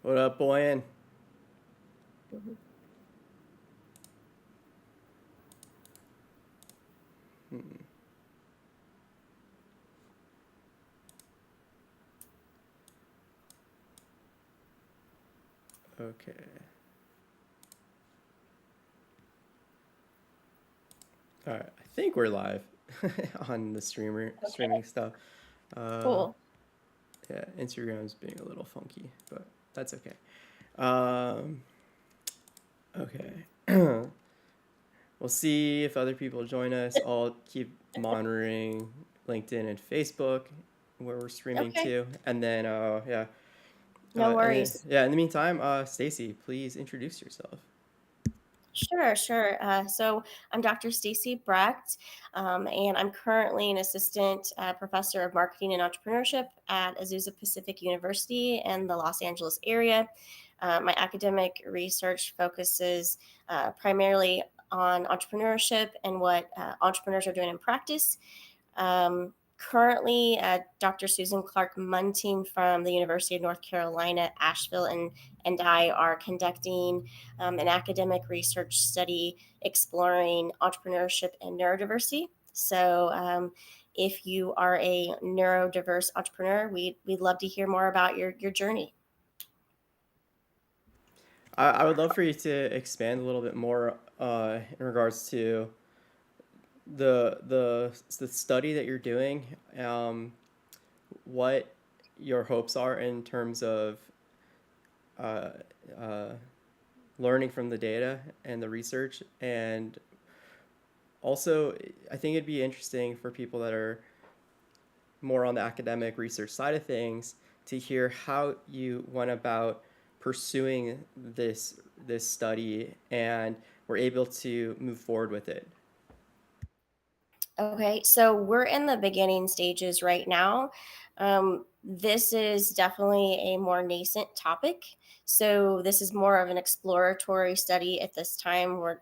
What up, Boyan? Mhm. Hmm. Okay. All right. I think we're live on the streaming Okay, stuff. Uh, cool. yeah, Instagram's being a little funky, but that's okay. Um, okay. We'll see if other people join us. I'll keep monitoring LinkedIn and Facebook where we're streaming Okay, to, and then yeah, no and worries. yeah. In the meantime, Stacy, please introduce yourself. Sure. So I'm Dr. Stacy Brecht, and I'm currently an assistant professor of marketing and entrepreneurship at Azusa Pacific University in the Los Angeles area. My academic research focuses primarily on entrepreneurship and what entrepreneurs are doing in practice. Currently, Dr. Susan Clark Munting from the University of North Carolina, Asheville, and I are conducting an academic research study exploring entrepreneurship and neurodiversity. So, if you are a neurodiverse entrepreneur, we'd love to hear more about your journey. I would love for you to expand a little bit more in regards to the study that you're doing, what your hopes are in terms of uh, uh, learning from the data and the research, and also I think it'd be interesting for people that are more on the academic research side of things to hear how you went about pursuing this study and were able to move forward with it. Okay, so we're in the beginning stages right now. This is definitely a more nascent topic. So, this is more of an exploratory study at this time. We're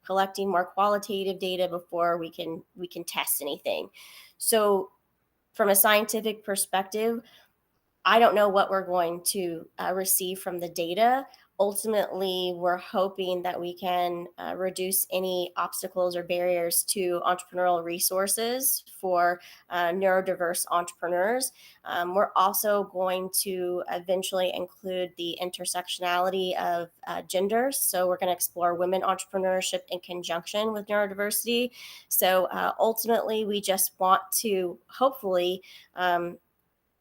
collecting more qualitative data before we can test anything. So, from a scientific perspective, I don't know what we're going to receive from the data. Ultimately, we're hoping that we can reduce any obstacles or barriers to entrepreneurial resources for neurodiverse entrepreneurs. We're also going to eventually include the intersectionality of genders. So, we're going to explore women entrepreneurship in conjunction with neurodiversity. So, ultimately, we just want to hopefully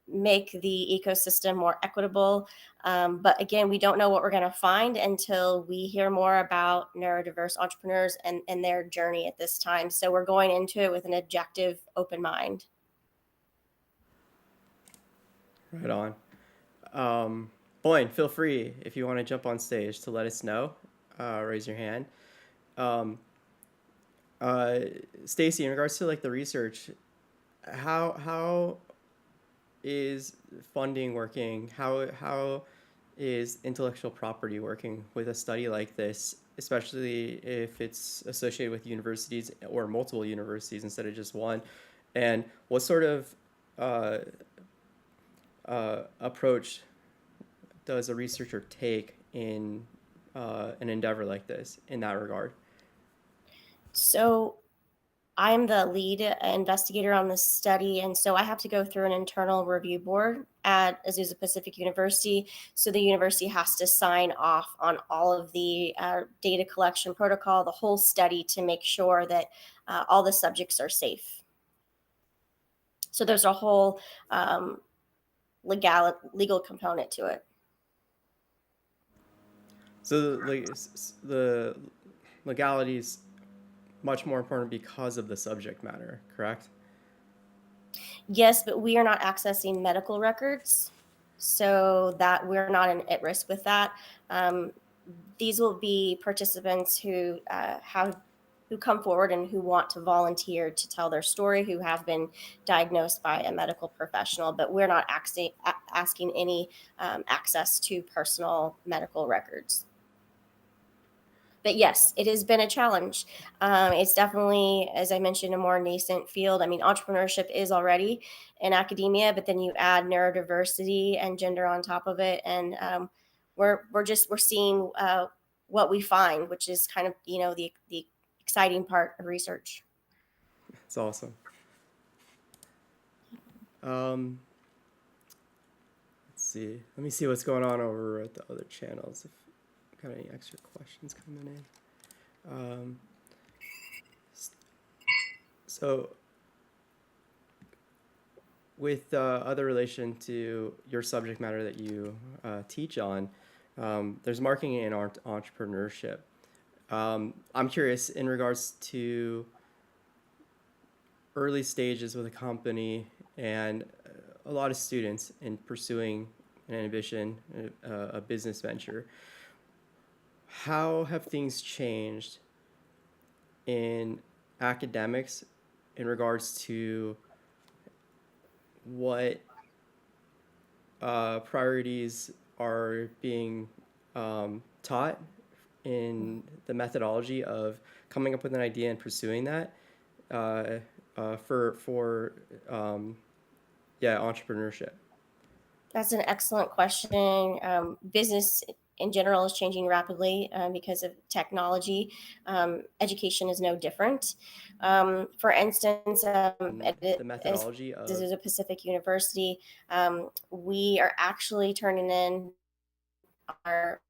make the ecosystem more equitable. But again, we don't know what we're going to find until we hear more about neurodiverse entrepreneurs and their journey at this time. So we're going into it with an objective, open mind. Right on. Boyne, feel free if you want to jump on stage to let us know. Raise your hand. Um, uh, Stacy, in regards to like the research, how is funding working? How is intellectual property working with a study like this, especially if it's associated with universities or multiple universities instead of just one? And what sort of uh, approach does a researcher take in an endeavor like this in that regard? So I'm the lead investigator on this study, and so I have to go through an internal review board at Azusa Pacific University. So the university has to sign off on all of the data collection protocol, the whole study, to make sure that all the subjects are safe. So there's a whole legal component to it. So the legality is much more important because of the subject matter, correct? Yes, but we are not accessing medical records, so that we're not at risk with that. Um, these will be participants who have who come forward and who want to volunteer to tell their story, who have been diagnosed by a medical professional, but we're not asking any access to personal medical records. But yes, it has been a challenge. It's definitely, as I mentioned, a more nascent field. I mean, entrepreneurship is already in academia, but then you add neurodiversity and gender on top of it, and we're seeing what we find, which is kind of the exciting part of research. It's awesome. Um, let's see. Let me see what's going on over at the other channels. If got any extra questions coming in. Um, so with other relation to your subject matter that you teach on, there's marketing and entrepreneurship. I'm curious in regards to early stages with a company and a lot of students in pursuing an ambition, a business venture. How have things changed in academics in regards to what priorities are being taught in the methodology of coming up with an idea and pursuing that for entrepreneurship? That's an excellent question. Business in general is changing rapidly because of technology. Education is no different. For instance, The methodology this of is a Pacific University. We are actually turning in our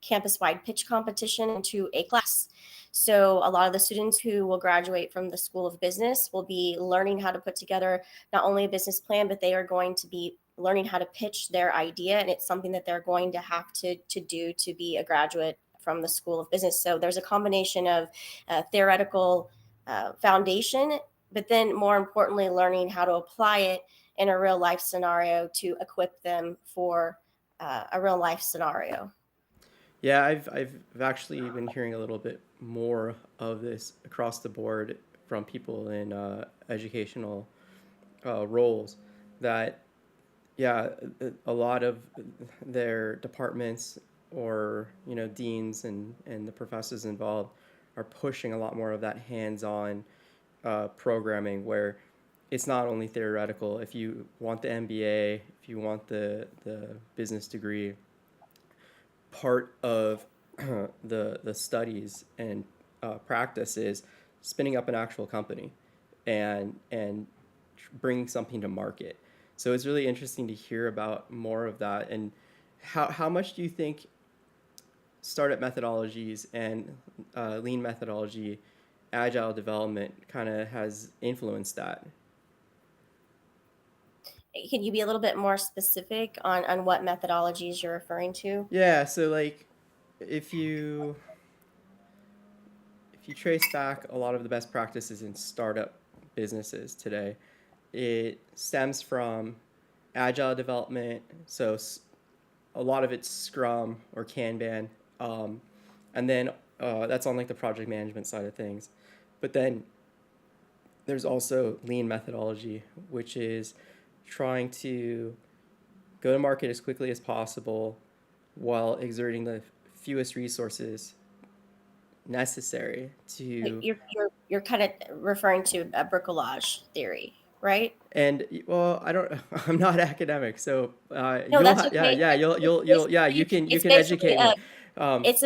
campus-wide pitch competition into a class. So a lot of the students who will graduate from the School of Business will be learning how to put together not only a business plan, but they are going to be learning how to pitch their idea. And it's something that they're going to have to do to be a graduate from the School of Business. So there's a combination of theoretical foundation, but then more importantly, learning how to apply it in a real life scenario to equip them for a real life scenario. Yeah, I've actually been hearing a little bit more of this across the board from people in educational roles that yeah, a lot of their departments or deans and the professors involved are pushing a lot more of that hands-on programming where it's not only theoretical. If you want the MBA, if you want the business degree, part of the studies and practice is spinning up an actual company and bringing something to market. So it's really interesting to hear about more of that. And how much do you think startup methodologies and lean methodology, agile development kind of has influenced that? Can you be a little bit more specific on what methodologies you're referring to? Yeah, so like if you if you trace back a lot of the best practices in startup businesses today, it stems from agile development. So a lot of it's Scrum or Kanban, and then that's on like the project management side of things. But then there's also lean methodology, which is trying to go to market as quickly as possible while exerting the fewest resources necessary to. You're kind of referring to a bricolage theory, right? And well, I don't. I'm not academic, so No, you'll that's okay. yeah, you It's can basically educate me. Um, it's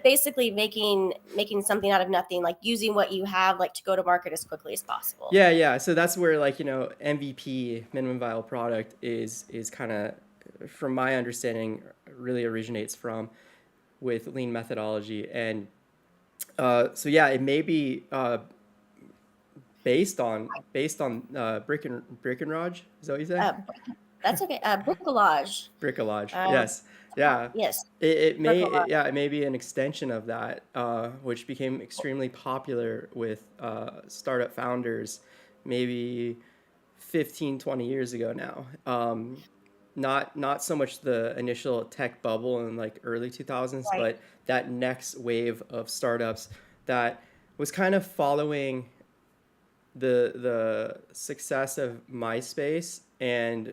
basically making something out of nothing, like using what you have, like to go to market as quickly as possible. yeah. So that's where like MVP, minimum viable product, is kind of, from my understanding, really originates from with lean methodology. And so yeah, it may be based on brick and raj. Is that what you say? Uh, that's okay. Bricolage. Bricolage. Um, Yes. Yeah. yes, It bricolage. yeah, it may be an extension of that, which became extremely popular with startup founders maybe 15, 20 years ago now. Not so much the initial tech bubble in like early 2000s, Right. but that next wave of startups that was kind of following the success of MySpace and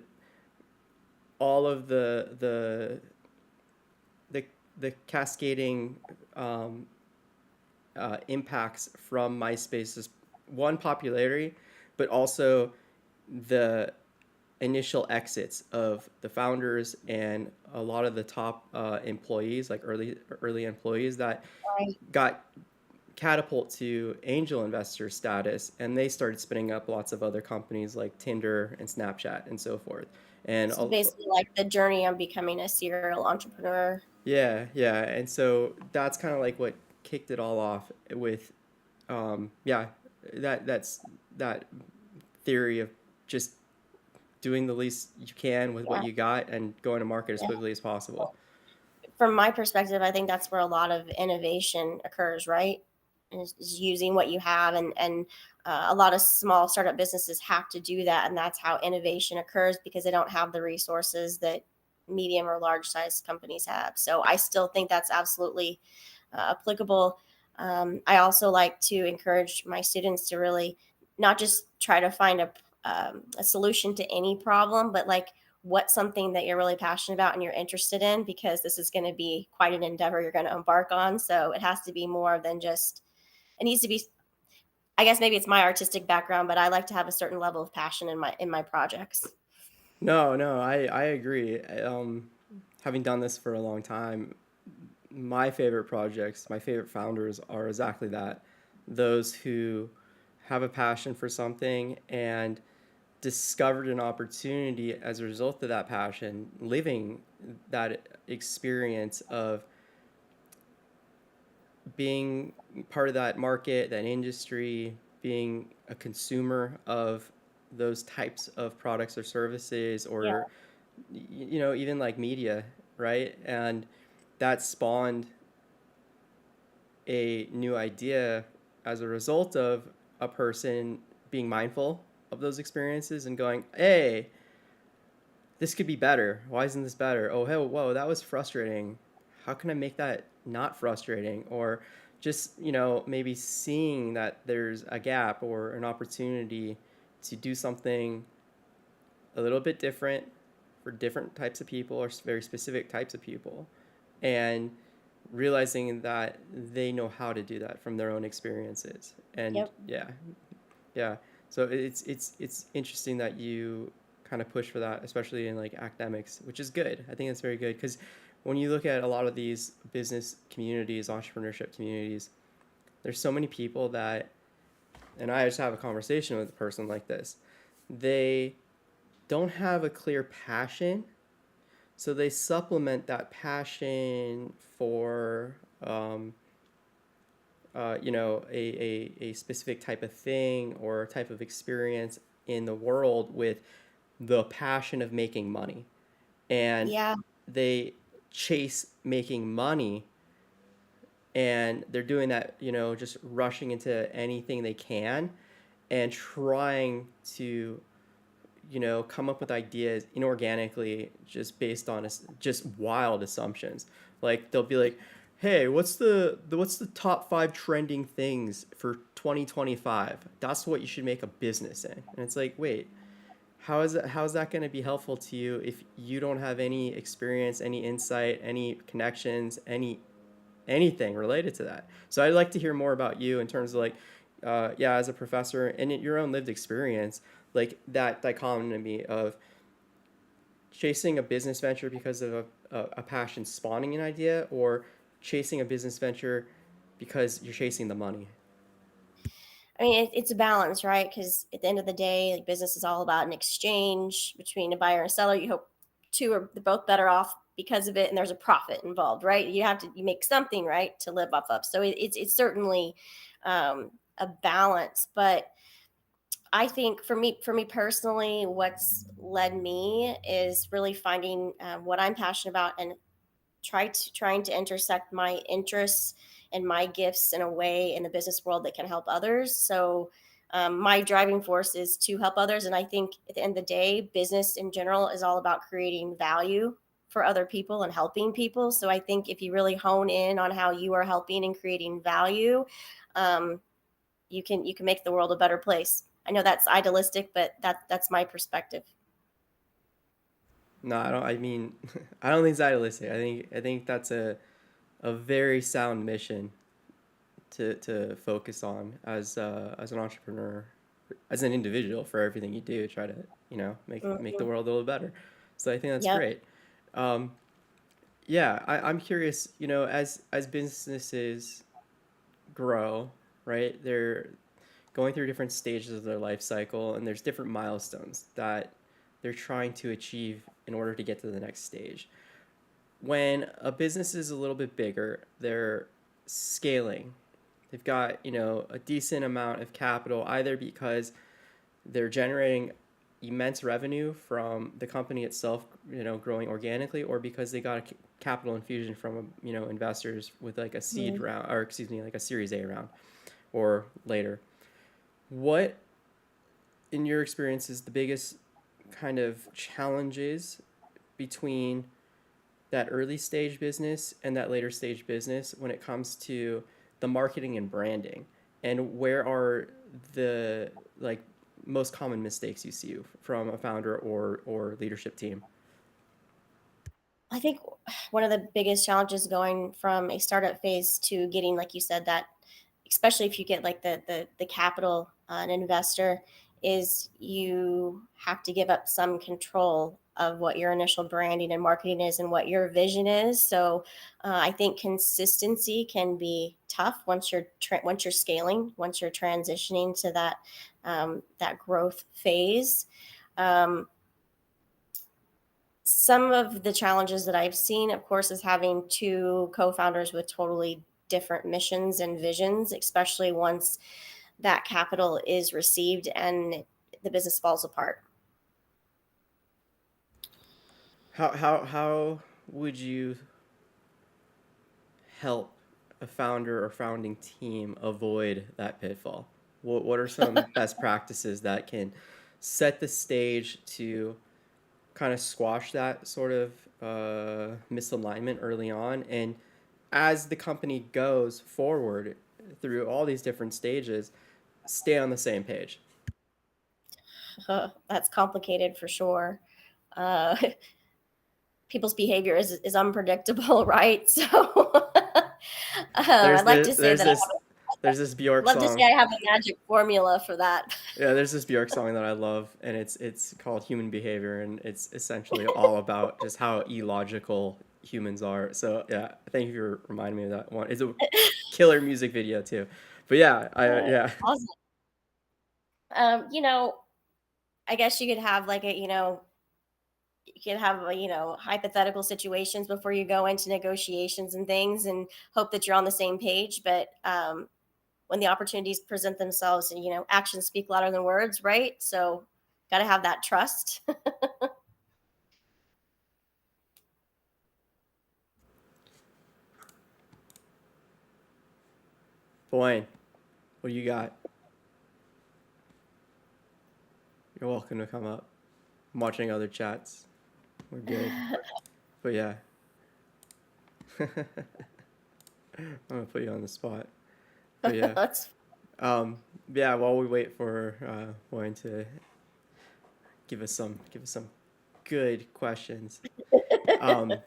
all of the the cascading impacts from MySpace's one popularity, but also the initial exits of the founders and a lot of the top employees, like early employees that Right. got catapult to angel investor status, and they started spinning up lots of other companies like Tinder and Snapchat and so forth. And So basically, like the journey on becoming a serial entrepreneur. yeah, yeah, and so that's kind of like what kicked it all off with, yeah, that's that theory of just doing the least you can with what Yeah. you got and going to market as Yeah. quickly as possible. From my perspective, I think that's where a lot of innovation occurs, right? Is using what you have, and a lot of small startup businesses have to do that, and that's how innovation occurs because they don't have the resources that medium or large size companies have. So I still think that's absolutely applicable. I also like to encourage my students to really not just try to find a solution to any problem, but like what's something that you're really passionate about and you're interested in, because this is going to be quite an endeavor you're going to embark on. So it has to be more than just, it needs to be, I guess maybe it's my artistic background, but I like to have a certain level of passion in my projects. No, no, I agree. Having done this for a long time, my favorite projects, my favorite founders are exactly that. Those who have a passion for something and discovered an opportunity as a result of that passion, living that experience of being part of that market, that industry, being a consumer of those types of products or services, Yeah. or even like media, right? And that spawned a new idea as a result of a person being mindful of those experiences and going, hey, this could be better. Why isn't this better? Oh, hey, whoa, that was frustrating. How can I make that not frustrating? Or just, maybe seeing that there's a gap or an opportunity to do something a little bit different for different types of people or very specific types of people. And realizing that they know how to do that from their own experiences. And Yep. yeah, yeah. So it's interesting that you kind of push for that, especially in like academics, which is good. I think that's very good because when you look at a lot of these business communities, entrepreneurship communities, there's so many people that, and I just have a conversation with a person like this, they don't have a clear passion, so they supplement that passion for a specific type of thing or type of experience in the world with the passion of making money. And Yeah. they chase making money, and they're doing that, just rushing into anything they can and trying to, come up with ideas inorganically just based on just wild assumptions. Like they'll be like, "Hey, what's the top 5 trending things for 2025? That's what you should make a business in." And it's like, "Wait, how is that going to be helpful to you if you don't have any experience, any insight, any connections, anything related to that?" So I'd like to hear more about you in terms of like, yeah, as a professor and in your own lived experience, like that dichotomy of chasing a business venture because of a passion spawning an idea, or chasing a business venture because you're chasing the money. I mean, it's a balance, right? Because at the end of the day, like business is all about an exchange between a buyer and seller. You hope two are both better off because of it, and there's a profit involved, right? You make something, right, to live off of. So it's certainly a balance. But I think for me personally, what's led me is really finding what I'm passionate about and trying to intersect my interests and my gifts in a way in the business world that can help others. So my driving force is to help others, and I think at the end of the day, business in general is all about creating value for other people and helping people. So I think if you really hone in on how you are helping and creating value, um, you can make the world a better place. I know that's idealistic, but that's my perspective. No, I don't. I mean, I don't think it's idealistic. I think that's a a very sound mission to focus on as an entrepreneur, as an individual, for everything you do. Try to, make the Mhm. world a little better. So I think that's Yep. great. Um, yeah, I'm curious. As businesses grow, right? They're going through different stages of their life cycle, and there's different milestones that they're trying to achieve in order to get to the next stage. When a business is a little bit bigger, they're scaling. They've got, a decent amount of capital, either because they're generating immense revenue from the company itself, growing organically, or because they got a capital infusion from, investors with like a seed Mhm. round, or excuse me, like a Series A round or later. What, in your experience, is the biggest kind of challenges between that early stage business and that later stage business when it comes to the marketing and branding, and where are the like most common mistakes you see from a founder or leadership team? I think one of the biggest challenges going from a startup phase to getting, like you said, that especially if you get like the capital, an investor, is you have to give up some control of what your initial branding and marketing is and what your vision is. So I think consistency can be tough once you're scaling, once you're transitioning to that growth phase. Um, some of the challenges that I've seen, of course, is having two co-founders with totally different missions and visions, especially once that capital is received and the business falls apart. How would you help a founder or founding team avoid that pitfall? What are some best practices that can set the stage to kind of squash that sort of misalignment early on? And as the company goes forward through all these different stages, stay on the same page. That's complicated for sure. Uh, people's behavior is unpredictable, right? So There's I'd like the to say there's that this there's this Bjork love to say song. I have a magic formula for that. Yeah, there's this Bjork song that I love, and it's called Human Behavior, and it's essentially all about just how illogical humans are. So yeah, thank you for reminding me of that one. It's a killer music video too. But yeah, I yeah. Awesome. You know, I guess you could have like you can have hypothetical situations before you go into negotiations and things and hope that you're on the same page, but when the opportunities present themselves, and actions speak louder than words, right? So got to have that trust. Boy, what do you got? You're welcome to come up. I'm watching other chats. We're good. But yeah. I'm gonna put you on the spot. But yeah. That's Um yeah, while we wait for Boyne to give us some good questions. Um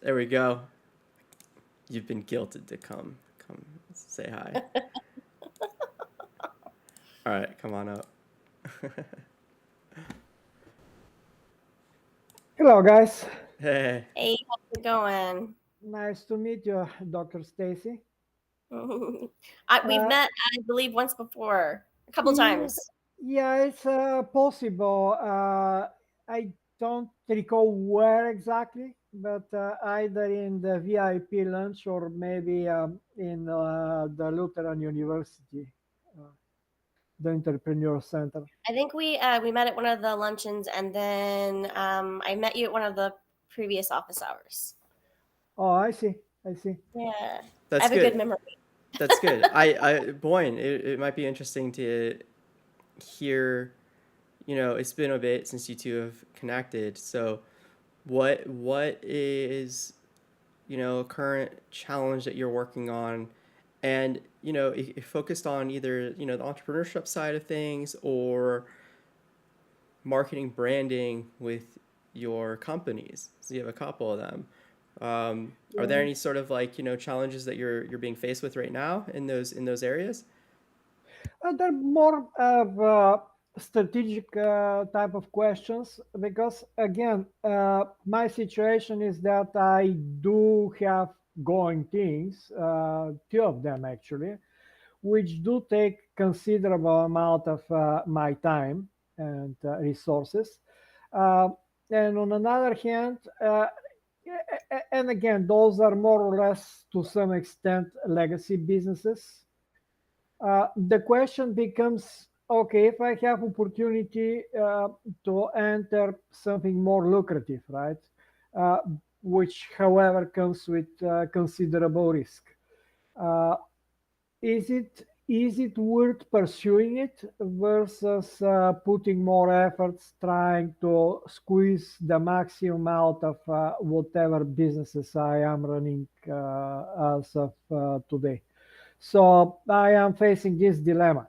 there we go. You've been guilted to come say hi. All right, come on up. Hello, guys. Hey. hey, how's it going? Nice to meet you, Dr. Stacy. We've Uh, met, I believe, once before, a couple yeah, times. yeah, it's possible. I don't recall where exactly, but either in the VIP lunch or maybe in the Lutheran University, uh, the Entrepreneur Center. I think we met at one of the luncheons, and then I met you at one of the previous office hours. Oh, I see. I see. Yeah, I That's have a good good. memory. That's good. I Boyne, it might be interesting to hear, it's been a bit since you two have connected. So what is, a current challenge that you're working on, and if focused on either, the entrepreneurship side of things or marketing branding with your companies. So you have a couple of them. Are there any sort of like, challenges that you're being faced with right now in those areas? They're more of strategic type of questions because, again, my situation is that I do have going things, two of them actually, which do take considerable amount of my time and resources. Uh, and on another hand, and again, those are more or less to some extent legacy businesses. The question becomes, okay, if I have opportunity to enter something more lucrative, right? Uh, which, however, comes with considerable risk. Uh, is it worth pursuing it versus putting more efforts trying to squeeze the maximum out of whatever businesses I am running as of today? So I am facing this dilemma.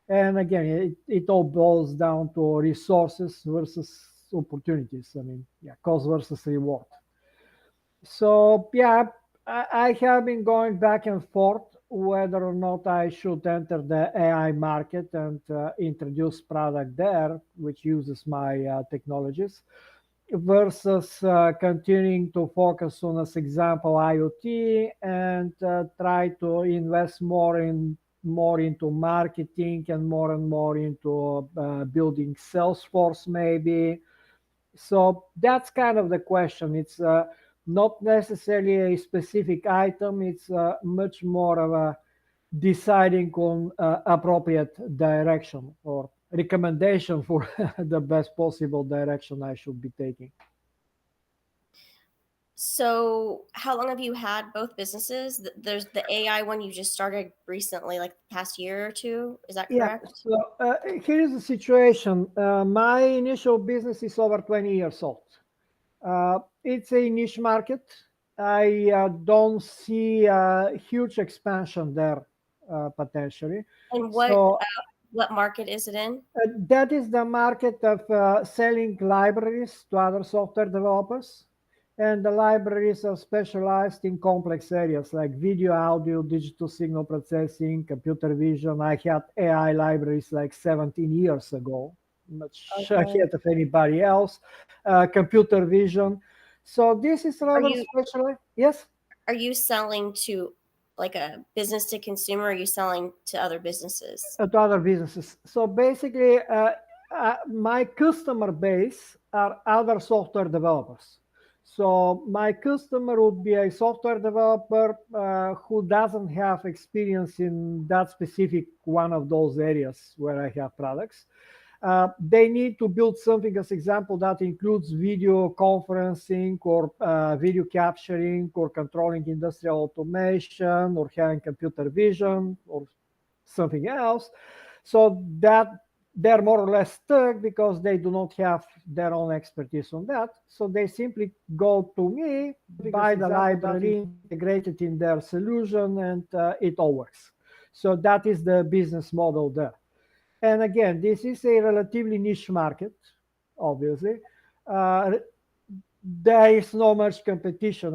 And again, it all boils down to resources versus opportunities. I mean, yeah, cost versus reward. So yeah, I have been going back and forth whether or not I should enter the AI market and introduce product there, which uses my technologies, versus continuing to focus on, as example, IoT and try to invest more into marketing and more into building Salesforce maybe. So that's kind of the question. It's not necessarily a specific item. It's much more of a deciding on appropriate direction or recommendation for the best possible direction I should be taking. So, how long have you had both businesses? There's the AI one you just started recently, like the past year or two. Is that Yeah, correct? so here is the situation. My initial business is over 20 years old. It's a niche market. I don't see a huge expansion there potentially. And So what market is it in? that is the market of selling libraries to other software developers. And the libraries are specialized in complex areas like video, audio, digital signal processing, computer vision. I had AI libraries like 17 years ago, much Okay. ahead of anybody else. Computer vision. So this is Are rather you specialized. Yes, are you selling to like a business to consumer? Or are you selling to other businesses? to other businesses. So basically, my customer base are other software developers. So my customer would be a software developer who doesn't have experience in that specific one of those areas where I have products. They need to build something, as example, that includes video conferencing or video capturing or controlling industrial automation or having computer vision or something else. So that they're more or less stuck because they do not have their own expertise on that. So they simply go to me, buy the library, integrate it in their solution, and it all works. So that is the business model there. And again, this is a relatively niche market, obviously. Uh, there is not much competition.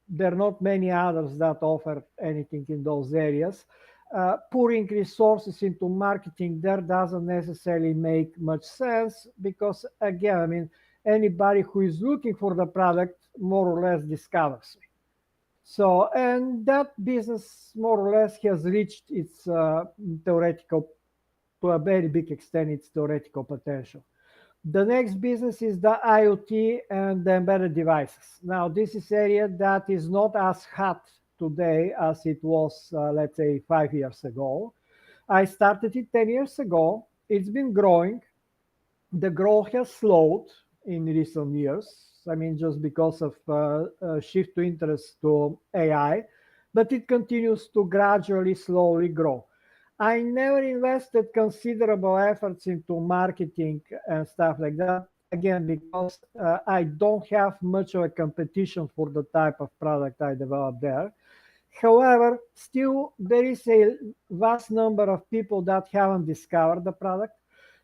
There are not many others that offer anything in those areas. Pouring resources into marketing there doesn't necessarily make much sense because, again, I mean, anybody who is looking for the product more or less discovers me. So, and that business more or less has reached its theoretical, to a very big extent, its theoretical potential. The next business is the IoT and the embedded devices. Now, this is area that is not as hot today as it was, let's say, 5 years ago. I started it 10 years ago. It's been growing. The growth has slowed in recent years. I mean, just because of a shift to interest to AI, but it continues to gradually, slowly grow. I never invested considerable efforts into marketing and stuff like that. Again, because I don't have much of a competition for the type of product I develop there. However, still there is a vast number of people that haven't discovered the product.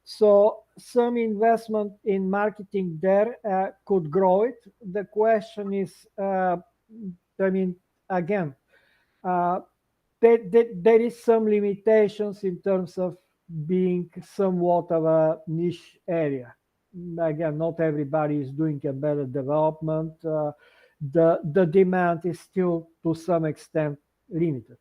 So some investment in marketing there could grow it. The question is I mean, again, uh, there is some limitations in terms of being somewhat of a niche area. Again, not everybody is doing embedded development. The demand is still to some extent limited.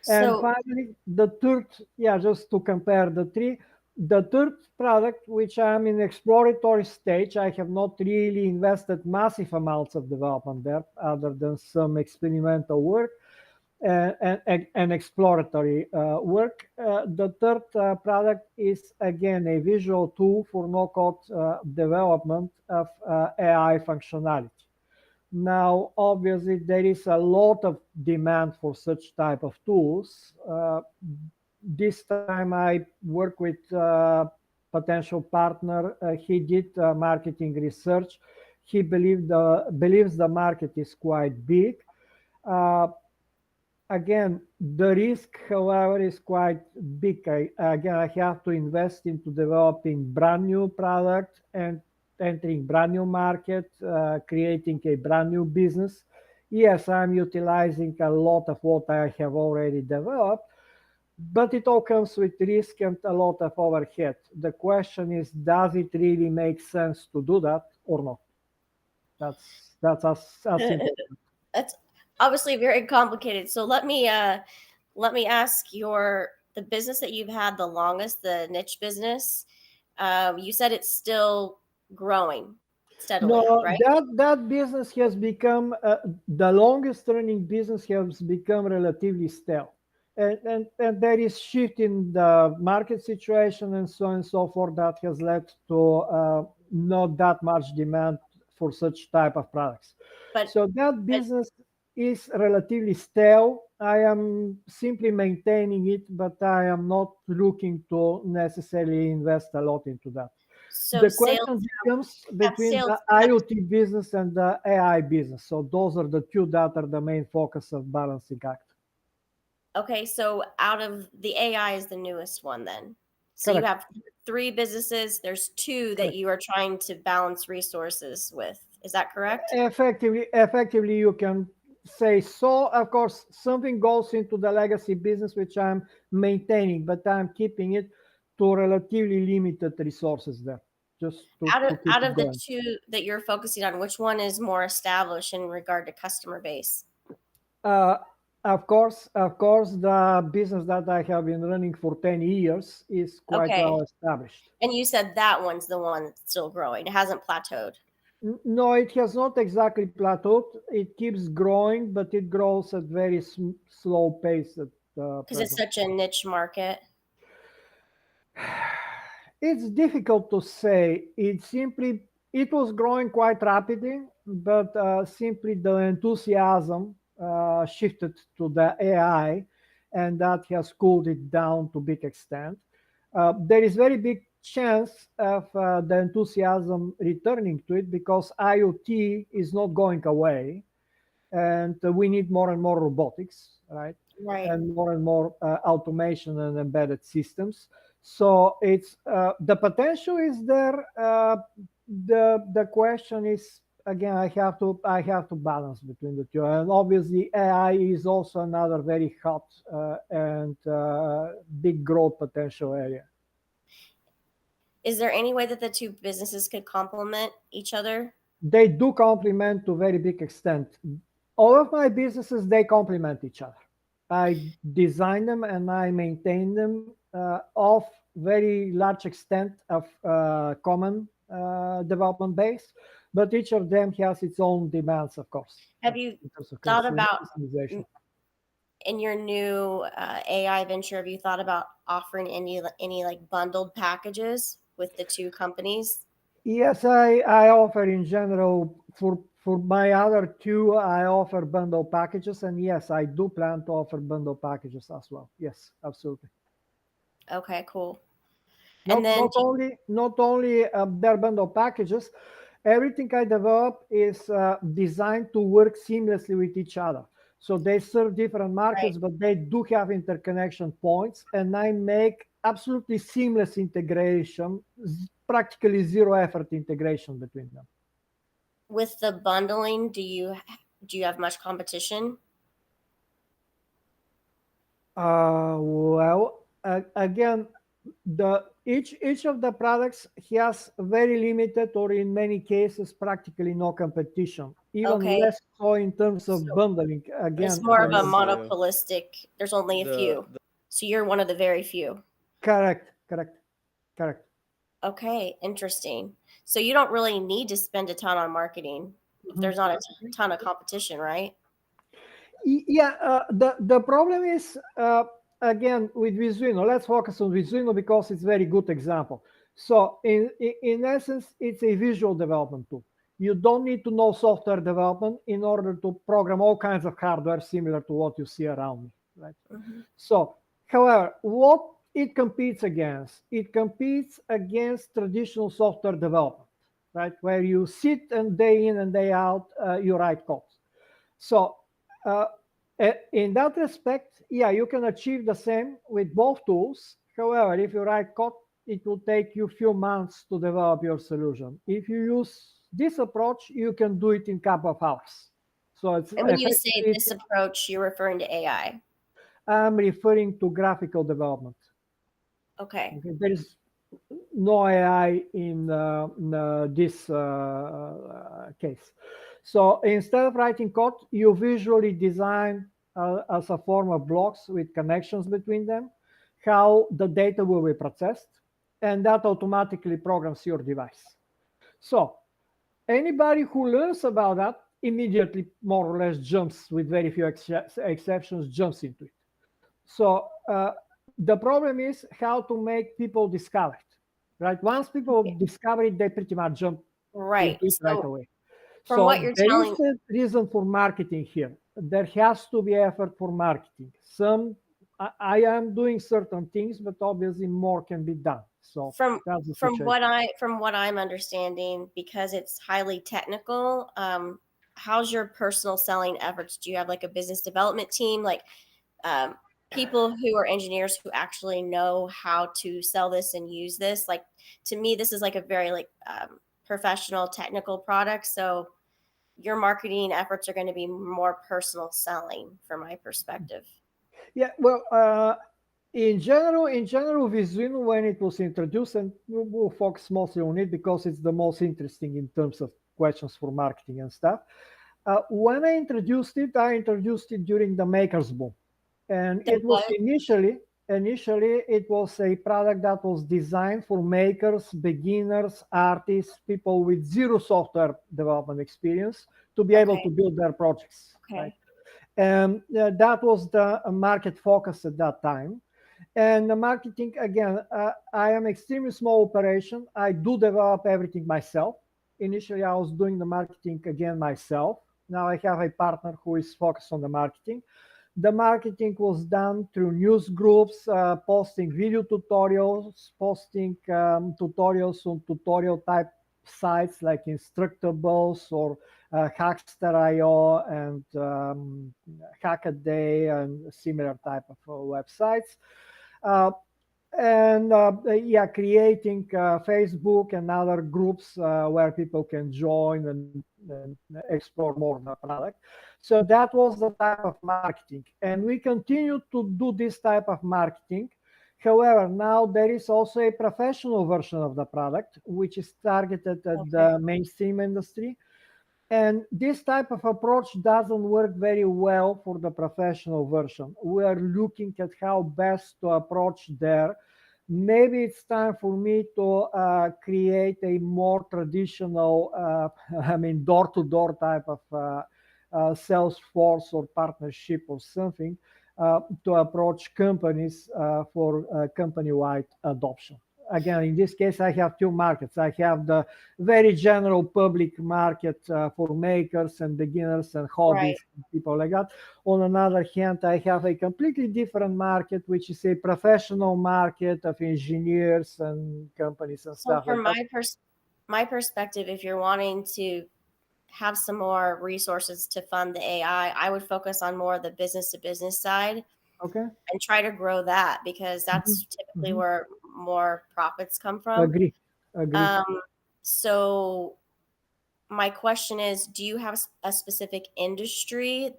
And So, finally, the third, yeah, just to compare the three, the third product, which I'm in exploratory stage, I have not really invested massive amounts of development there, other than some experimental work and exploratory work. The third product is again a visual tool for no-code development of AI functionality. Now, obviously, there is a lot of demand for such type of tools. This time I work with a potential partner. He did marketing research. He believes the market is quite big. Uh, Again, the risk, however, is quite big. Again, I have to invest into developing brand new product and entering brand new market, creating a brand new business. Yes, I'm utilizing a lot of what I have already developed, but it all comes with risk and a lot of overhead. The question is, does it really make sense to do that or not? That's as simple. that's obviously very complicated. So let me ask the business that you've had the longest, the niche business. You said it's still growing steadily, No, right? that business has become the longest running business has become relatively stale, and there is shift in the market situation and so on and so forth that has led to not that much demand for such type of products. But So that but business is relatively stale. I am simply maintaining it, but I am not looking to necessarily invest a lot into that. so The sales question becomes have between sales the have IoT business and the AI business. So those are the two that are the main focus of balancing act. Okay, so out of the AI is the newest one then. So you Correct. have three businesses. There's two that Correct. you are trying to balance resources with. Is that correct? Effectively, you can say so. Of course, something goes into the legacy business, which I'm maintaining, but I'm keeping it to relatively limited resources there, just to keep Out it of the going. two that you're focusing on, which one is more established in regard to customer base? Uh, of course, the business that I have been running for 10 years is quite Okay. well established. And you said that one's the one that's still growing. It hasn't plateaued No, it has not exactly plateaued. It keeps growing, but it grows at very slow pace at because it's present. such a niche market. It's difficult to say. It was growing quite rapidly, but simply the enthusiasm shifted to the AI, and that has cooled it down to big extent. There is very big chance of the enthusiasm returning to it because IoT is not going away, and we need more and more robotics, right? Right. And more automation and embedded systems. So it's the potential is there. The question is again, I have to balance between the two, and obviously AI is also another very hot and big growth potential area. Is there any way that the two businesses could complement each other? They do complement to very big extent. All of my businesses, they complement each other. I design them and I maintain them of very large extent of common development base, but each of them has its own demands, of course, Have you in terms of thought about customization. in your new AI venture? Have you thought about offering any like bundled packages with the two companies? Yes, I offer in general for my other two, I offer bundle packages, and yes, I do plan to offer bundle packages as well. Yes, absolutely. Okay, cool. And Not then not only not only their bundle packages, everything I develop is designed to work seamlessly with each other. So they serve different right, markets, but they do have interconnection points, and I make absolutely seamless integration, practically zero effort integration between them. with the bundling, Do you have much competition? Well, again, the each of the products has very limited, or in many cases practically no competition, even Okay, less so in terms of so bundling. it's Again, more of Very a few. monopolistic. There's only a few. The So you're one of the very few. correct, correct, correct. Okay, interesting. So you don't really need to spend a ton on marketing if Mhm. there's not a ton of competition, right? Yeah, the problem is, again, with Visuino. Let's focus on Visuino because it's a very good example. So in essence, it's a visual development tool. You don't need to know software development in order to program all kinds of hardware similar to what you see around me, right? Hmm. So, however, what it competes against? It competes against traditional software development, right? Where you sit and day in and day out, you write code. So, uh, in that respect, yeah, you can achieve the same with both tools. However, if you write code, it will take you a few months to develop your solution. If you use this approach, you can do it in a couple of hours. So it's And when you say effectively, this approach, you're referring to AI. I'm referring to graphical development. Okay. Okay, there is no AI in this case. So instead of writing code, you visually design as a form of blocks with connections between them, how the data will be processed, and that automatically programs your device. So anybody who learns about that immediately, more or less, jumps with very few exceptions, jumps into it. So the problem is how to make people discover it, right? Once people discover it, they pretty much jump Right. into it right So away. from what So you're there is telling, a reason for marketing here. There has to be effort for marketing. I am doing certain things, but obviously more can be done. So from that's the from situation. what I'm understanding, because it's highly technical, how's your personal selling efforts? Do you have like a business development team, like um, people who are engineers who actually know how to sell this and use this? Like to me, this is like a very like professional technical product. So your marketing efforts are going to be more personal selling from my perspective. Yeah, well, in general, Visuino, when it was introduced, and we'll focus mostly on it because it's the most interesting in terms of questions for marketing and stuff. When I introduced it during the makers boom, and The it was what? initially it was a product that was designed for makers, beginners, artists, people with zero software development experience to be able Okay. to build their projects, right? Okay. And that was the market focus at that time. And the marketing, again, I am extremely small operation. I do develop everything myself. Initially, I was doing the marketing again myself. Now I have a partner who is focused on the marketing. The marketing was done through news groups, posting video tutorials, posting tutorials on tutorial type sites like Instructables or Hackster.io and Hackaday and similar type of websites. Uh, and yeah, creating Facebook and other groups where people can join and explore more the product. So that was the type of marketing, and we continue to do this type of marketing. However, now there is also a professional version of the product, which is targeted at Okay. the mainstream industry. And this type of approach doesn't work very well for the professional version. We are looking at how best to approach there. Maybe it's time for me to create a more traditional, I mean, door-to-door type of sales force or partnership or something to approach companies for company-wide adoption. Again, in this case, I have two markets. I have the very general public market for makers and beginners and Right. hobbies, people like that. On another hand, I have a completely different market, which is a professional market of engineers and companies and So stuff like from that. my perspective, if you're wanting to have some more resources to fund the AI, I would focus on more of the business to business side Okay. and try to grow that because Mhm. that's typically Mhm. where more profits come from. Agree. Agree. Um, so my question is, do you have a specific industry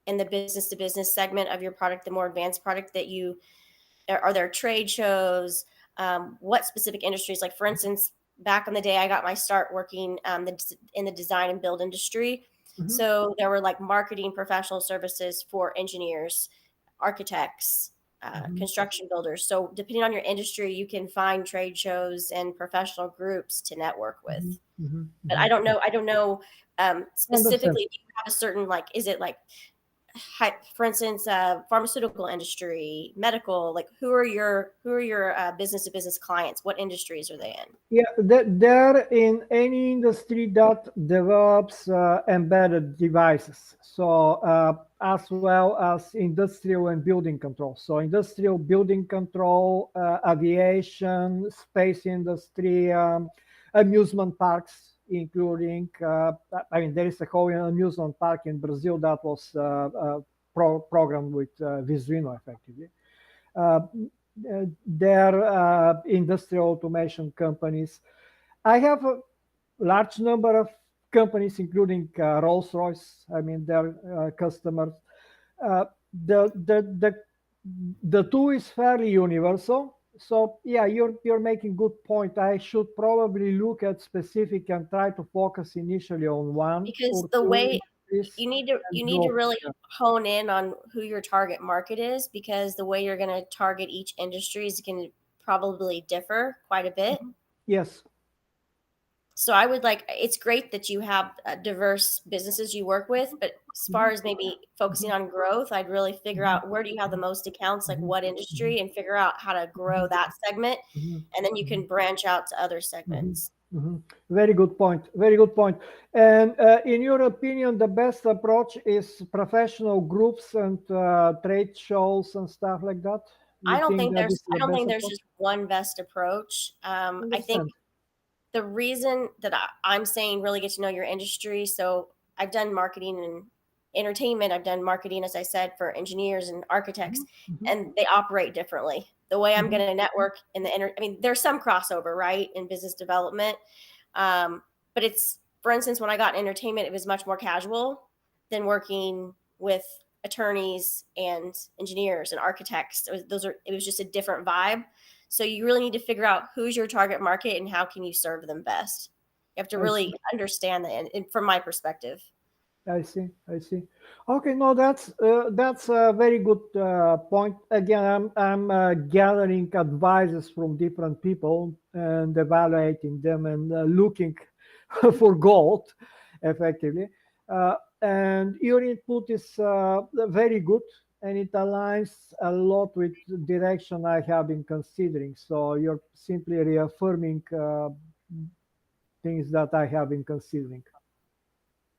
in the business to business segment of your product, the more advanced product that you, are there trade shows? What specific industries? Like, for instance, back in the day, I got my start working in the design and build industry. Mhm. So there were like marketing professional services for engineers, architects, Mhm. construction builders. So depending on your industry, you can find trade shows and professional groups to network Mhm. with. Mhm. But Mhm. I don't know Understand. specifically. Do you have a certain, like, is it like, for instance, pharmaceutical industry, medical? Like, who are your business to business clients? What industries are they in? Yeah, they're in any industry that develops embedded devices. So as well as industrial and building control. So industrial building control, aviation, space industry, amusement parks, including, I mean, there is a whole amusement park in Brazil that was programmed with Visuino effectively. Uh, their industrial automation companies. I have a large number of companies, including Rolls-Royce. I mean, their customers. Uh, the the tool is fairly universal. So yeah, you're making good point. I should probably look at specific and try to focus initially on one Because or the two way industries you and need to go. really Yeah. hone in on who your target market is, because the way you're going to target each industry is going to probably differ quite a bit. Yes. So I would like, it's great that you have diverse businesses you work with, but as far Mhm. as maybe focusing on growth, I'd really figure Mhm. out where do you have the most accounts, like Mhm. what Mhm. industry, and figure out how to grow Mhm. that segment. Mhm. And then you Mhm. can branch out to other Mhm. segments. Mhm. Very good point. Very good point. And in your opinion, the best approach is professional groups and trade shows and stuff like that. You think that this is the I don't best think there's approach? just one best approach. I think Understand. the reason that I'm saying really get to know your industry. So I've done marketing and entertainment. I've done marketing, as I said, for engineers and architects, Mhm. Mhm. and they operate differently. The way I'm Mhm. going to network in I mean, there's some crossover, right, in business development. Um, but it's, for instance, when I got in entertainment, it was much more casual than working with attorneys and engineers and architects. It was just a different vibe. So you really need to figure out who's your target market and how can you serve them best. You have to I see. really understand that, and from my perspective. I see. I see. Okay, no, that's a very good point. Again, I'm gathering advices from different people and evaluating them and looking for gold, effectively. And your input is very good, and it aligns a lot with the direction I have been considering. So you're simply reaffirming things that I have been considering.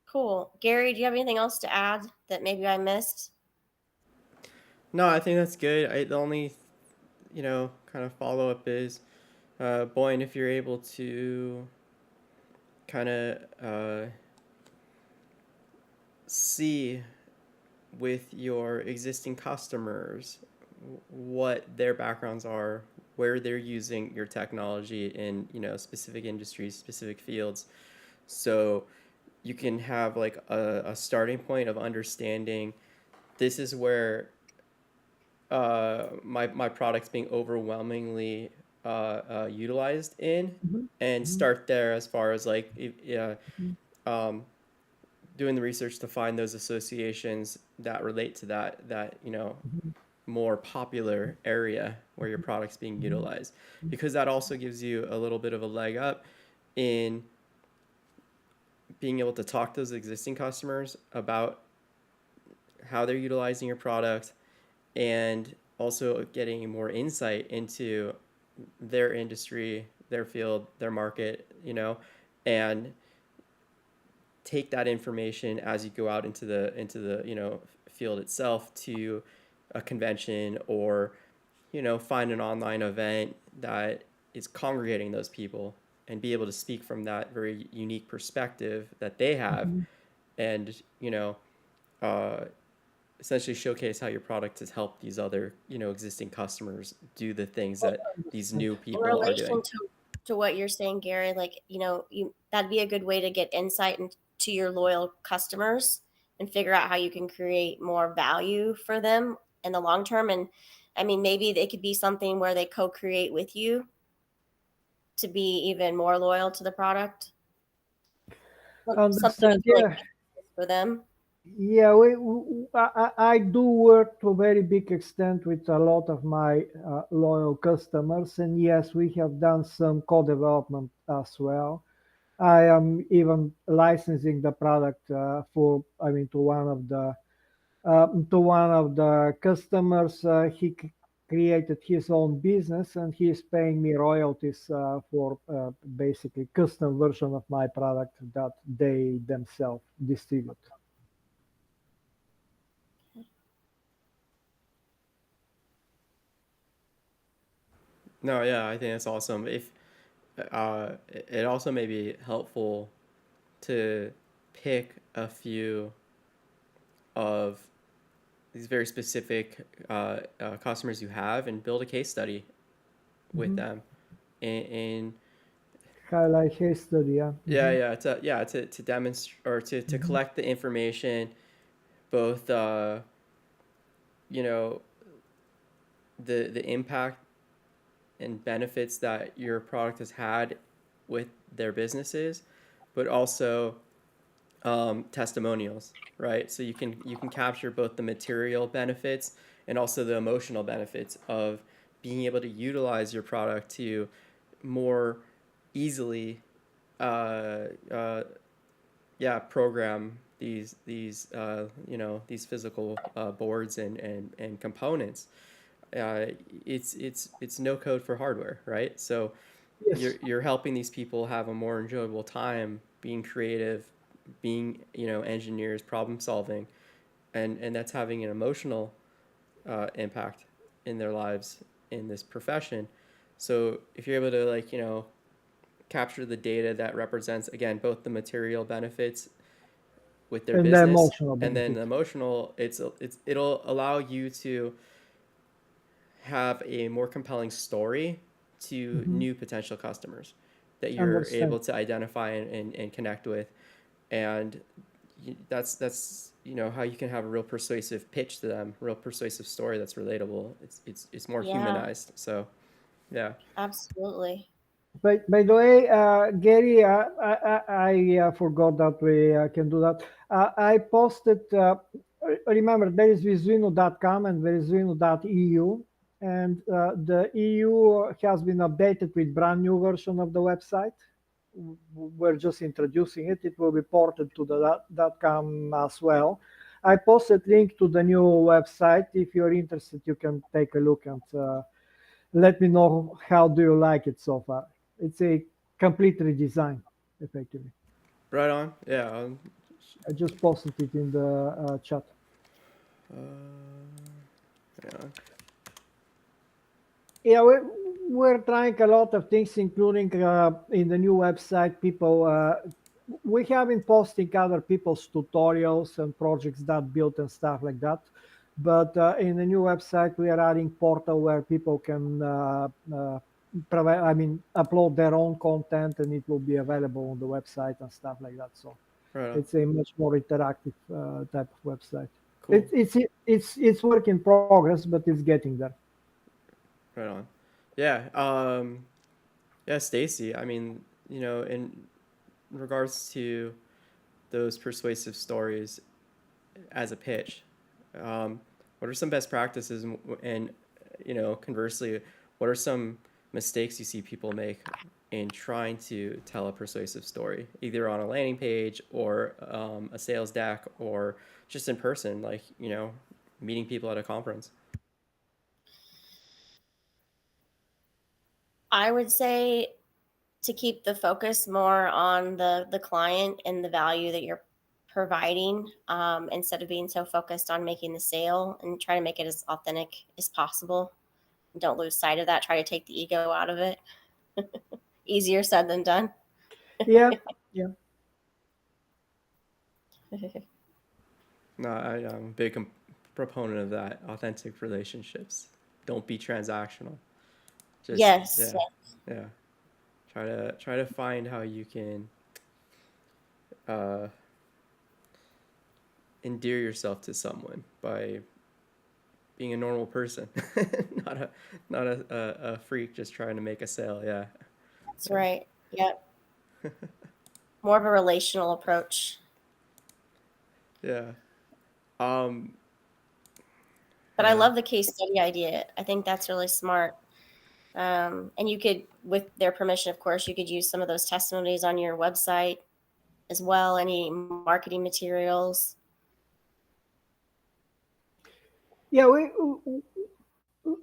Cool. Gary, do you have anything else to add that maybe I missed? No, I think that's good. The only, kind of follow up is, Boyne, if you're able to kind of see with your existing customers what their backgrounds are, where they're using your technology in, specific industries, specific fields. So you can have like a starting point of understanding this is where my product's being overwhelmingly utilized in, Mhm. and Mhm. start there as far as like Mhm. um, doing the research to find those associations that relate to that Mhm. more popular area where your product's being Mhm. utilized, because that also gives you a little bit of a leg up in being able to talk to those existing customers about how they're utilizing your product, and also getting more insight into their industry, their field, their market, and take that information as you go out into the field itself, to a convention, or find an online event that is congregating those people, and be able to speak from that very unique perspective that they have, Mhm. and uh, essentially showcase how your product has helped these other existing customers do the things that these Understand. new In people are doing. relation to to what you're saying, Gary, like, that'd be a good way to get insight into your loyal customers and figure out how you can create more value for them in the long term. And I mean, maybe it could be something where they co-create with you to be even more loyal to the product. Something Understand? that's really Yeah, for them. yeah. I do work to a very big extent with a lot of my loyal customers, and yes, we have done some co-development as well. I am even licensing the product I mean, to one of the customers. He created his own business, and he is paying me royalties for basically custom version of my product that they themselves distribute. No, yeah, I think that's awesome. If it also may be helpful to pick a few of these very specific customers you have and build a case study with Hmm. them. And Highlight case study, yeah. yeah, Hmm. to demonstrate or to Hmm. collect the information, both you know the impact and benefits that your product has had with their businesses, but also testimonials, right? So you can capture both the material benefits and also the emotional benefits of being able to utilize your product to more easily, uh, uh, yeah, program these physical boards and components. Uh, it's no code for hardware, right? So Yes. you're helping these people have a more enjoyable time being creative, being engineers, problem solving, and that's having an emotional impact in their lives in this profession. So if you're able to capture the data that represents again both the material benefits with their And the business emotional and then benefit. the emotional, it'll allow you to have a more compelling story to Hmm. new potential customers that you're Understand? able to identify and connect with. And that's how you can have a real persuasive pitch to them, real persuasive story that's relatable. It's more Yeah, humanized. So yeah. absolutely. By the way, Gary, I forgot that we can do that. I posted, remember, there is Visuino.com and there is Visuino.eu. And the EU has been updated with brand new version of the website. We're just introducing it. It will be ported to the .com as well. I posted link to the new website. If you're interested, you can take a look and let me know how do you like it so far. It's a complete redesign, effectively. Right on. Yeah. I just posted it in the chat. Yeah. Yeah, we're trying a lot of things, including in the new website. We have been posting other people's tutorials and projects that built and stuff like that. But in the new website, we are adding portal where people can provide, I mean, upload their own content, and it will be available on the website and stuff like that. So Right on. it's a much more interactive type of website. Cool. It's work in progress, but it's getting there. Right on. Yeah. Yeah, Stacy. I mean, in regards to those persuasive stories as a pitch, what are some best practices and conversely, what are some mistakes you see people make in trying to tell a persuasive story, either on a landing page or a sales deck or just in person, like meeting people at a conference? I would say to keep the focus more on the client and the value that you're providing, instead of being so focused on making the sale, and try to make it as authentic as possible. Don't lose sight of that. Try to take the ego out of it. Easier said than done. Yeah, yeah. No, I'm a big proponent of that. Authentic relationships. Don't be transactional. Just Yes. yeah, yeah. Try to find how you can uh, endear yourself to someone by being a normal person, not a freak just trying to make a sale. Yeah, That's right. Yep. More of a relational approach. yeah, um, But I yeah. love the case study idea. I think that's really smart. And you could, with their permission, of course, you could use some of those testimonies on your website as well, any marketing materials. Yeah,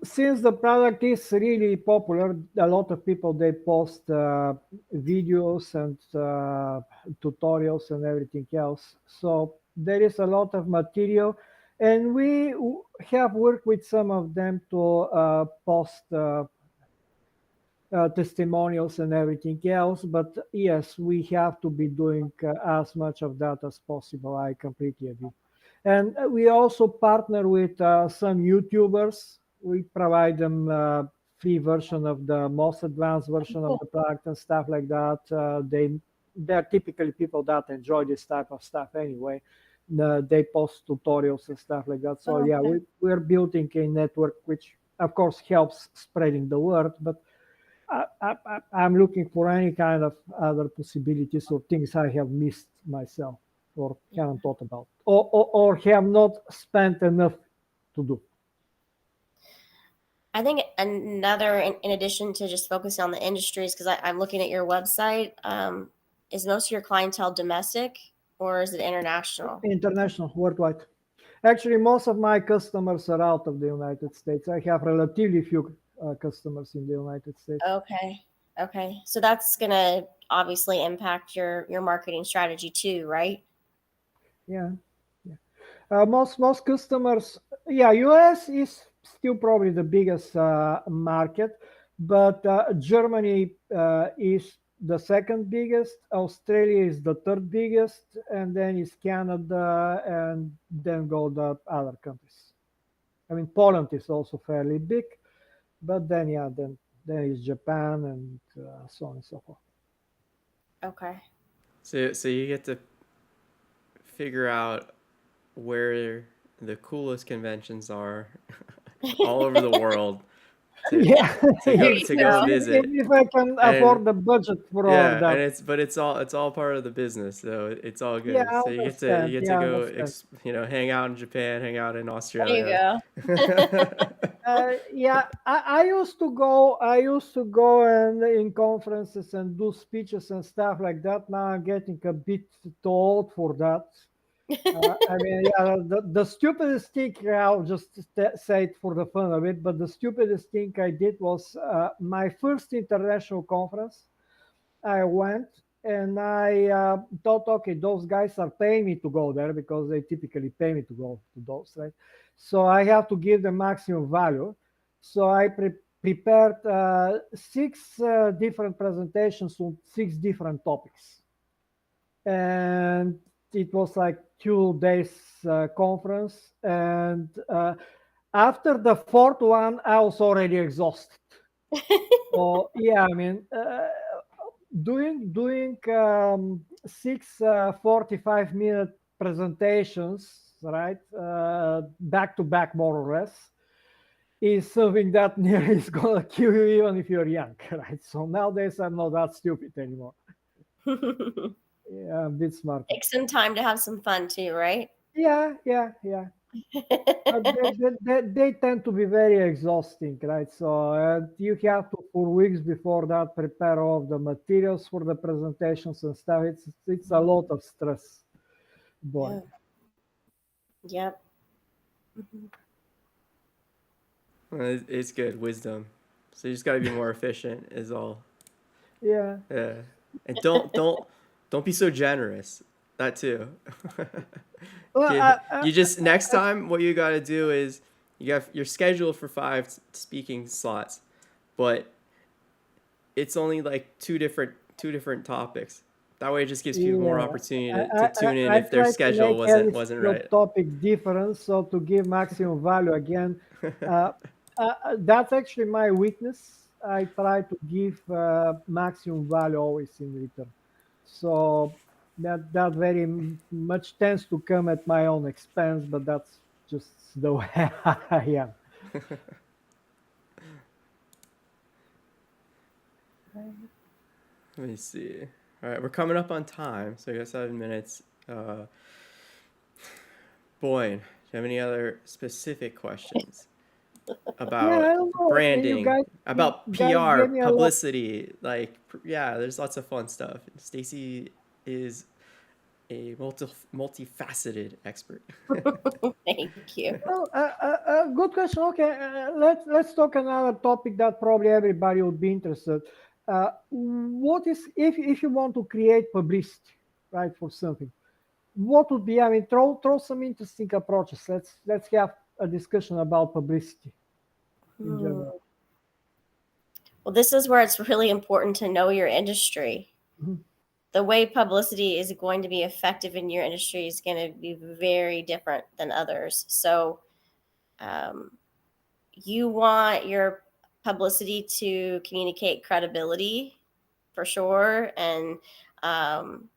since the product is really popular, a lot of people they post videos and tutorials and everything else. So there is a lot of material, and we have worked with some of them to post testimonials and everything else. But yes, we have to be doing as much of that as possible. I completely agree. And we also partner with some YouTubers. We provide them free version of the most advanced version of Cool. the product and stuff like that. They're typically people that enjoy this type of stuff anyway. They post tutorials and stuff like that. So Oh, yeah, okay. we're building a network which of course helps spreading the word, but I'm looking for any kind of other possibilities or things I have missed myself or haven't thought about or have not spent enough to do. I think another, in addition to just focusing on the industries, because I'm looking at your website, is most of your clientele domestic or is it international? International, worldwide. Actually, most of my customers are out of the United States. I have relatively few customers in the United States. Okay. Okay. So that's going to obviously impact your marketing strategy too, right? Yeah. Yeah. Most customers, yeah, US is still probably the biggest market, but Germany is the second biggest, Australia is the third biggest, and then is Canada, and then go the other countries. I mean, Poland is also fairly big, but then yeah, then there is Japan and so on and so forth. Okay. So you get to figure out where the coolest conventions are all over the world to Yeah, There to you go go. visit. if I can And afford the budget for all yeah, that. and it's all part of the business, so it's all Yeah, good. I So understand. you get to Yeah, I go understand. hang out in Japan, hang out in There you Australia. go. Yeah, I used to go. I used to go and in conferences and do speeches and stuff like that. Now I'm getting a bit too old for that. I mean, yeah, the stupidest thing, I'll just say it for the fun of it, but the stupidest thing I did was my first international conference. I went and I thought, okay, those guys are paying me to go there because they typically pay me to go to those, right? So I have to give them maximum value. So I prepared six different presentations on six different topics. And it was like 2 days conference. And after the fourth one, I was already exhausted. So yeah, I mean, doing six 45-minute presentations, right, back to back more or less, is something that nearly is gonna kill you even if you're young, right? So nowadays I'm not that stupid anymore. Yeah, I'm a bit smarter. Take some time to have some fun too, right? Yeah. But they tend to be very exhausting, right? So you have to, for weeks before that, prepare all of the materials for the presentations and stuff. It's a lot of stress, boy. Yeah. Yep. Mhm. Well, it's good wisdom. So you just got to be more efficient, is all. Yeah, Yeah, and don't be so generous. That too. well, You just next time what you got to do is you're scheduled for five speaking slots, but it's only like two different topics. That way, it just gives people more yeah. opportunity to I, tune in I if their try to schedule make every wasn't single right. topic different, so to give maximum value again. Uh, that's actually my weakness. I try to give maximum value always in return. So that very much tends to come at my own expense, but that's just the way I am. Let me see. All right, we're coming up on time, so I got 7 minutes. Boy, do you have any other specific questions Yeah, I about don't know. You branding, guys, you about guys PR, gave me a lot. publicity? Like, yeah, there's lots of fun stuff. Stacy is a multifaceted expert. Thank you. Well, good question. Okay, let's talk another topic that probably everybody would be interested. What is if you want to create publicity, right, for something? What would be? I mean, throw some interesting approaches. Let's have a discussion about publicity in Hmm. general. Well, this is where it's really important to know your industry. Mhm. The way publicity is going to be effective in your industry is going to be very different than others. So, um, you want your publicity to communicate credibility for sure. And um,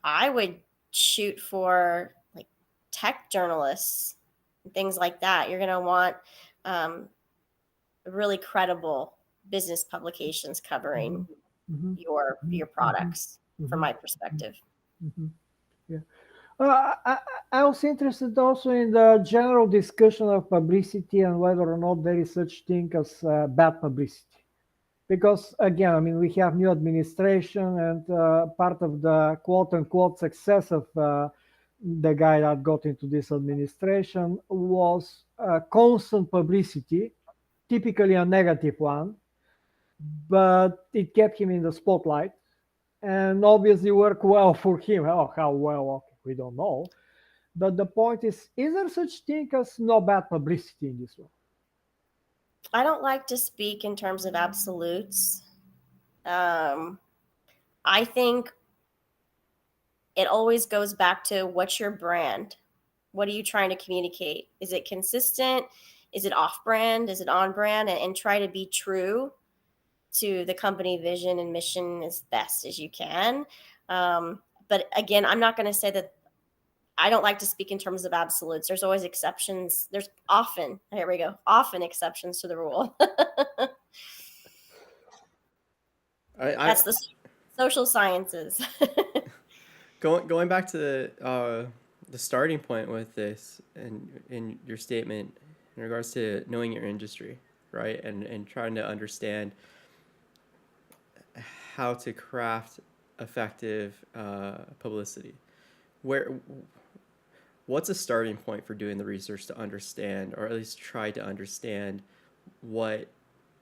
I would shoot for like tech journalists and things like that. You're going to want um, really credible business publications covering Mhm. Mhm. your Mhm. products from Mhm. my perspective. Mhm. Yeah. I was interested also in the general discussion of publicity and whether or not there is such thing as bad publicity. Because again, I mean, we have new administration, and part of the quote unquote success of the guy that got into this administration was constant publicity, typically a negative one, but it kept him in the spotlight and obviously worked well for him. Oh, how well? Okay, we don't know. But the point is there such thing as no bad publicity in this one? I don't like to speak in terms of absolutes. Um, I think it always goes back to what's your brand? What are you trying to communicate? Is it consistent? Is it off brand? Is it on brand? And try to be true to the company vision and mission as best as you can. But again, I'm not going to say that I don't like to speak in terms of absolutes. There's always exceptions. There's often, here we go, often exceptions to the rule. I That's the social sciences. going back to the starting point with this and in your statement in regards to knowing your industry, right, and trying to understand how to craft effective publicity. Where what's a starting point for doing the research to understand, or at least try to understand, what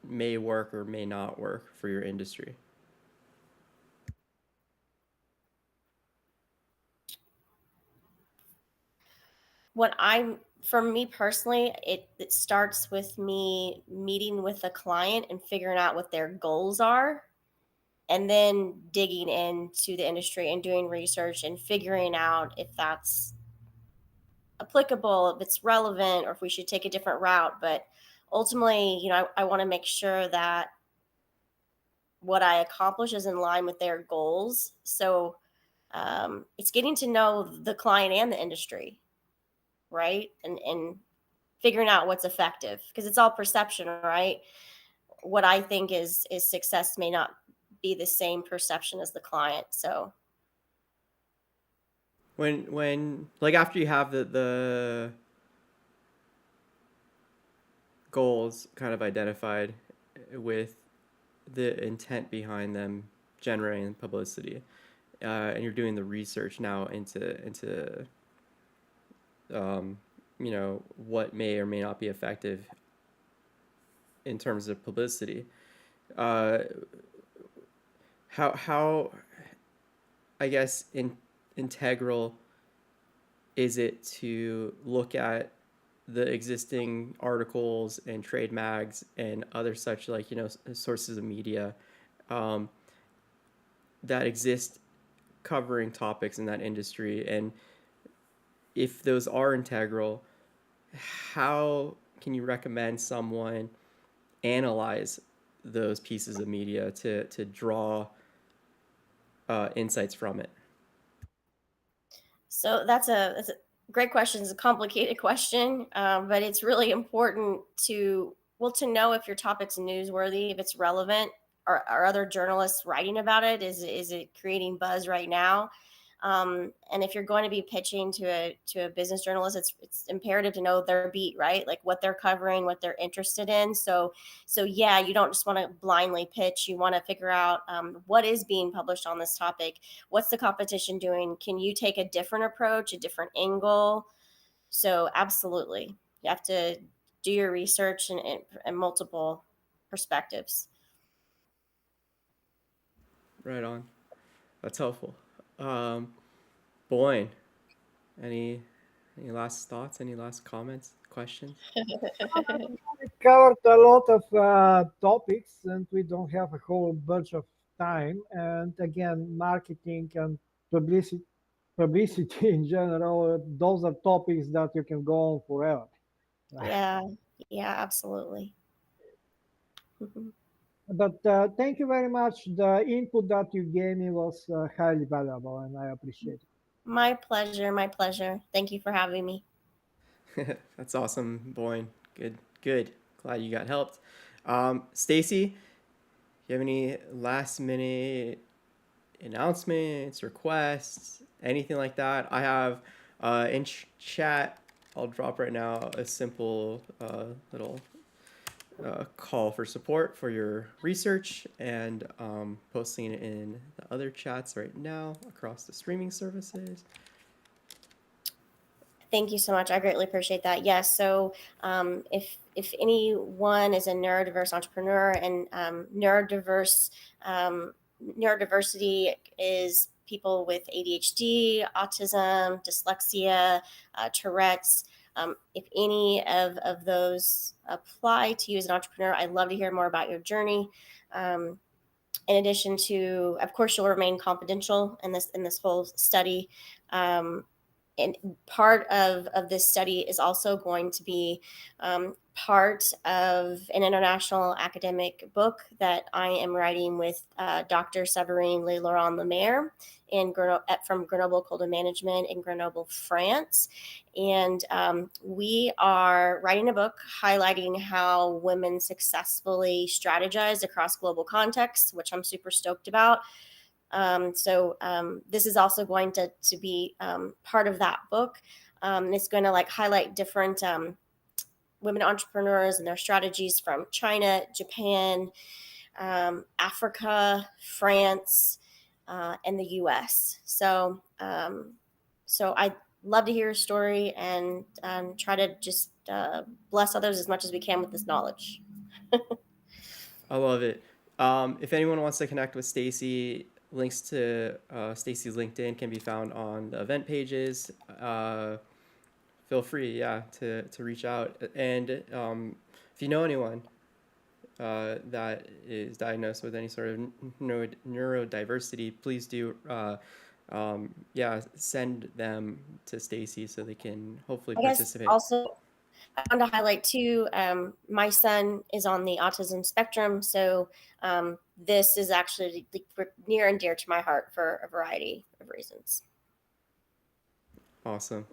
may work or may not work for your industry? What I'm For me personally, it starts with me meeting with a client and figuring out what their goals are, and then digging into the industry and doing research and figuring out if that's applicable, if it's relevant, or if we should take a different route. But ultimately, I want to make sure that what I accomplish is in line with their goals. So it's getting to know the client and the industry, right? And figuring out what's effective, because it's all perception, right? What I think is success may not be the same perception as the client. So When like after you have the goals kind of identified with the intent behind them generating publicity, and you're doing the research now into um, what may or may not be effective in terms of publicity. Uh, how I guess integral is it to look at the existing articles and trade mags and other such, like, sources of media um, that exist covering topics in that industry, and if those are integral, how can you recommend someone analyze those pieces of media to draw insights from it? So that's a great question. It's a complicated question, but it's really important to to know if your topic's newsworthy, if it's relevant. Are other journalists writing about it? Is it creating buzz right now? And if you're going to be pitching to a business journalist, it's imperative to know their beat, right? Like what they're covering, what they're interested in. So yeah, you don't just want to blindly pitch. You want to figure out what is being published on this topic. What's the competition doing? Can you take a different approach, a different angle? So absolutely, you have to do your research and multiple perspectives. Right on. That's helpful. Um, Boyne, any any last thoughts? Any last comments? Questions? We covered a lot of topics, and we don't have a whole bunch of time. And again, marketing and publicity in general, those are topics that you can go on forever. Yeah, yeah, absolutely. But thank you very much. The input that you gave me was highly valuable, and I appreciate it. My pleasure. My pleasure. Thank you for having me. That's awesome, Boyne. Good, good. Glad you got helped. Stacy, you have any last minute announcements, requests, anything like that? I have in chat. I'll drop right now a simple little call for support for your research, and posting it in the other chats right now across the streaming services. Thank you so much. I greatly appreciate that. Yes. So, if anyone is a neurodiverse entrepreneur, and neurodiversity is people with ADHD, autism, dyslexia, Tourette's. If any of those apply to you as an entrepreneur, I'd love to hear more about your journey. In addition to, of course, you'll remain confidential in this whole study. And part of this study is also going to be part of an international academic book that I am writing with Dr. Séverine Laurent-Lemaire from Grenoble Cold Management in Grenoble, France. And we are writing a book highlighting how women successfully strategize across global contexts, which I'm super stoked about. So this is also going to be part of that book. It's going to highlight different women entrepreneurs and their strategies from China, Japan, Africa, France, and the U.S. So I'd love to hear your story and try to just bless others as much as we can with this knowledge. I love it. If anyone wants to connect with Stacy, links to Stacy's LinkedIn can be found on the event pages. Feel free, yeah, to reach out. And if you know anyone that is diagnosed with any sort of neurodiversity, please do, yeah, send them to Stacy so they can hopefully I guess participate. also I want to highlight too, my son is on the autism spectrum, so this is actually near and dear to my heart for a variety of reasons. Awesome.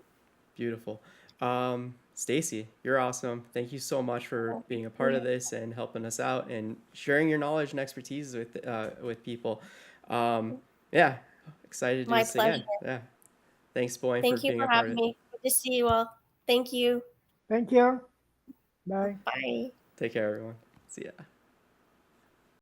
Beautiful. Stacy, you're awesome. Thank you so much for being a part of this and helping us out and sharing your knowledge and expertise with people. Yeah, excited to do My this again. pleasure. Yeah. Thanks, Boyne, for Thank you being for a part having of it. me. Good to see you all. Thank you. Thank you. Bye. Bye. Take care, everyone. See ya.